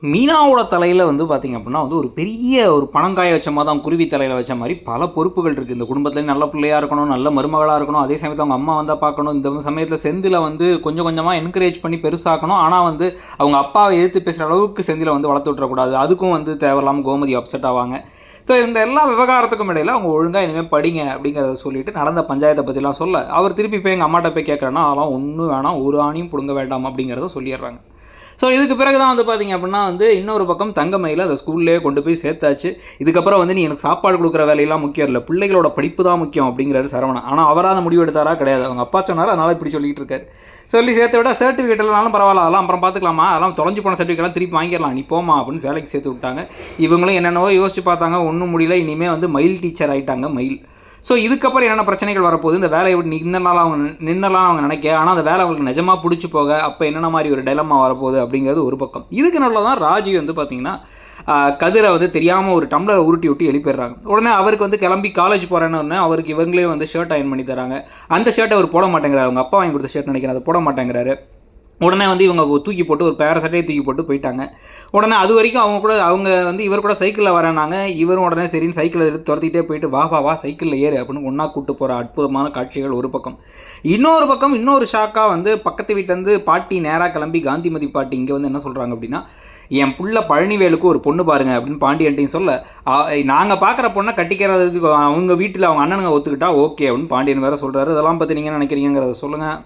மீனாவோட தலையில் வந்து பார்த்திங்க அப்படின்னா வந்து ஒரு பெரிய ஒரு பணங்காய வச்ச மாதிரி தான், குருவி தலையில் வச்ச மாதிரி பல பொறுப்புகள் இருக்குது. இந்த குடும்பத்துலேயும் நல்ல பிள்ளையாக இருக்கணும், நல்ல மருமகளாக இருக்கணும், அதே சமயத்தில் அவங்க அம்மா வந்தால் பார்க்கணும். இந்த சமயத்தில் செந்தில் வந்து கொஞ்சம் கொஞ்சமாக என்கரேஜ் பண்ணி பெருசாக்கணும். ஆனால் வந்து அவங்க அப்பாவை எதிர்த்து பேசுகிற அளவுக்கு செந்தில் வந்து வளர்த்து விட்டுறக்கூடாது. அதுக்கும் வந்து தேவையில்லாமல் கோமதி அப்செட் ஆவாங்க. ஸோ இந்த எல்லா விவகாரத்துக்கும் இடையில் அவங்க ஒழுங்காக இனிமேல் படிங்க அப்படிங்கிறத சொல்லிவிட்டு நடந்த பஞ்சாயத்தை பற்றிலாம் சொல்ல, அவர் திருப்பி போய் எங்கள் அம்மாட்ட போய் கேட்குறேன்னா அதெல்லாம் ஒன்றும் வேணாம், ஒரு ஆணியும் பிடுங்க வேண்டாம் அப்படிங்கிறத சொல்லிடுறாங்க. ஸோ இதுக்கு பிறகு தான் வந்து பார்த்திங்க அப்படின்னா வந்து இன்னொரு பக்கம் தங்கமயில அதை ஸ்கூல்லேயே கொண்டு போய் சேர்த்தாச்சு. இதுக்கப்புறம் வந்து நீ எனக்கு சாப்பாடு கொடுக்குற வேலையெல்லாம் முக்கியம் இல்லை, பிள்ளைகளோட படிப்பு தான் முக்கியம் அப்படிங்கிறாரு சரவணன். ஆனால் அவராக முடிவு எடுத்தாரா? கிடையாது. அவங்க அப்பா சொன்னார், அதனால் இப்படி சொல்லிட்டு இருக்காரு. சொல்லி சேர்த்து விட சர்டிஃபிகேட் இல்லைனாலும் பரவாயில்ல, அதெல்லாம் அப்புறம் பார்த்துக்கலாமா, அதெல்லாம் தொலைஞ்சு போன சர்டிஃபிகேட்லாம் திருப்பி வாங்கிடலாம், நீ போமா அப்படின்னு வேலைக்கு சேர்த்து விட்டாங்க. இவங்களும் என்னென்னவோ யோசிச்சு பார்த்தாங்க, ஒன்றும் முடியல. இனிமேல் வந்து மயில் டீச்சர் ஆகிட்டாங்க, மயில். ஸோ இதுக்கப்புறம் என்னென்ன பிரச்சனைகள் வரப்போகுது, இந்த வேலையை விட்டு நின்னலாம் அவங்க நினைக்க, ஆனால் அந்த வேலை அவங்களுக்கு நிஜமாக பிடிச்சி போக அப்போ என்னென்ன மாதிரி ஒரு டைலமா வரப்போகுது அப்படிங்கிறது ஒரு பக்கம். இதுக்கு நல்ல தான் ராஜி வந்து பார்த்திங்கன்னா கதிரை வந்து தெரியாமல் ஒரு டம்ளரை உருட்டி விட்டு எழுப்பிடுறாங்க. உடனே அவருக்கு வந்து கிளம்பி காலேஜ் போகிறேன்னு அவருக்கு இவங்களே வந்து ஷர்ட் அயன் பண்ணி தராங்க. அந்த ஷர்ட்டை அவர் போட மாட்டேங்கிறாரு, அவங்க அப்பா வாங்கி கொடுத்த ஷர்ட் நினைக்கிறேன், அதை போட மாட்டேங்கிறாரு. உடனே வந்து இவங்க தூக்கி போட்டு ஒரு பேர சட்டையை தூக்கி போட்டு போயிட்டாங்க. உடனே அது வரைக்கும் அவங்க வந்து இவர் கூட சைக்கிளில் வரேனாங்க. இவரும் உடனே சரின்னு சைக்கிளை எடுத்து துரத்திட்டே போயிட்டு வா சைக்கிளில் ஏறு அப்படின்னு ஒன்றா கூப்பிட்டு போகிற அற்புதமான காட்சிகள் ஒரு பக்கம். இன்னொரு பக்கம் இன்னொரு ஷாக்காக வந்து பக்கத்து வீட்டிலேருந்து பாட்டி நேராக கிளம்பி காந்திமதி பாட்டி இங்கே வந்து என்ன சொல்கிறாங்க அப்படின்னா, என் புள்ள பழனிவேலுக்கு ஒரு பொண்ணு பாருங்க அப்படின்னு பாண்டியன்ட்டையும் சொல்ல, நாங்கள் பார்க்குற பொண்ணை கட்டிக்கிறதுக்கு அவங்க வீட்டில் அவங்க அண்ணனுங்க ஒத்துக்கிட்டா ஓகே அப்படின்னு பாண்டியன் வேறு சொல்கிறாரு. இதெல்லாம் பற்றி நீங்கள் நினைக்கிறீங்கிறத சொல்லுங்கள்.